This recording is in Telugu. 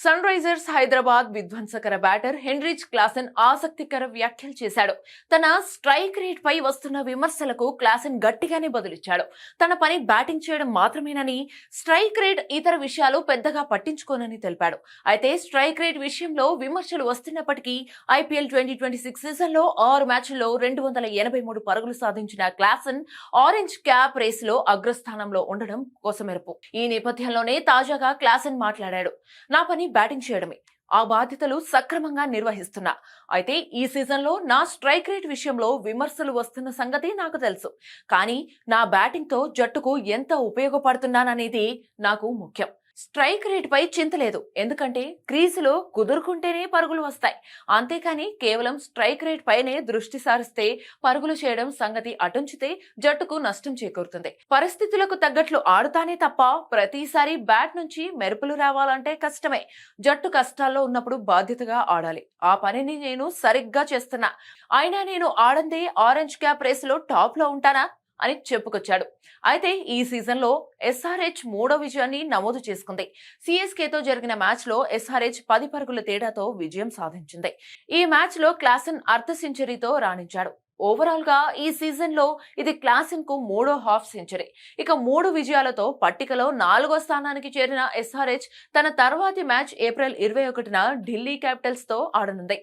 సన్ రైజర్స్ హైదరాబాద్ విధ్వంసకర బ్యాటర్ హెన్రిచ్ క్లాసెన్ ఆసక్తికర వ్యాఖ్యలు చేశాడు. తన స్ట్రైక్ రేట్ పై వస్తున్న విమర్శలకు క్లాసెన్ గట్టిగానే బదులిచ్చాడు. తన పని బ్యాటింగ్ చేయడం మాత్రమేనని, స్ట్రైక్ రేట్ ఇతర విషయాలు పెద్దగా పట్టించుకోనని తెలిపాడు. అయితే స్ట్రైక్ రేట్ విషయంలో విమర్శలు వస్తున్నప్పటికీ ఐపీఎల్ 2026 సీజన్లో 6 మ్యాచ్ల్లో 283 పరుగులు సాధించిన క్లాసెన్ ఆరెంజ్ క్యాప్ రేసులో అగ్రస్థానంలో ఉండడం కోసమెరుపు. ఈ నేపథ్యంలోనే తాజాగా క్లాసెన్ మాట్లాడాడు. నా పని బ్యాటింగ్ చేయడమే, ఆ బాధ్యతలు సక్రమంగా నిర్వహిస్తున్నా. అయితే ఈ సీజన్లో నా స్ట్రైక్ రేట్ విషయంలో విమర్శలు వస్తున్న సంగతి నాకు తెలుసు. కానీ నా బ్యాటింగ్ తో జట్టుకు ఎంత ఉపయోగపడుతున్నాననేది నాకు ముఖ్యం. స్ట్రైక్ రేట్ పై చింత లేదు, ఎందుకంటే క్రీజులో కుదురుకుంటేనే పరుగులు వస్తాయి. అంతేకాని కేవలం స్ట్రైక్ రేట్ పైనే దృష్టి సారిస్తే పరుగులు చేయడం సంగతి అటుంచితే జట్టుకు నష్టం చేకూరుతుంది. పరిస్థితులకు తగ్గట్లు ఆడుతానే తప్ప ప్రతిసారి బ్యాట్ నుంచి మెరుపులు రావాలంటే కష్టమే. జట్టు కష్టాల్లో ఉన్నప్పుడు బాధ్యతగా ఆడాలి. ఆ పనిని నేను సరిగ్గా చేస్తున్నా. అయినా నేను ఆడందే ఆరెంజ్ క్యాప్ రేసులో టాప్ లో ఉంటానా అని చెప్పుకొచ్చాడు. అయితే ఈ సీజన్లో ఎస్ఆర్హెచ్ 3వ విజయాన్ని నమోదు చేసుకుంది. సిఎస్కేతో జరిగిన మ్యాచ్ లో ఎస్ఆర్హెచ్ 10 పరుగుల తేడాతో విజయం సాధించింది. ఈ మ్యాచ్ లో క్లాసెన్ అర్ధ సెంచరీతో రాణించాడు. ఓవరాల్ గా ఈ సీజన్ లో ఇది క్లాసెన్ కు 3వ హాఫ్ సెంచరీ. ఇక 3 విజయాలతో పట్టికలో 4వ స్థానానికి చేరిన ఎస్ఆర్హెచ్ తన తర్వాతి మ్యాచ్ ఏప్రిల్ 21న ఢిల్లీ క్యాపిటల్స్ తో ఆడనుంది.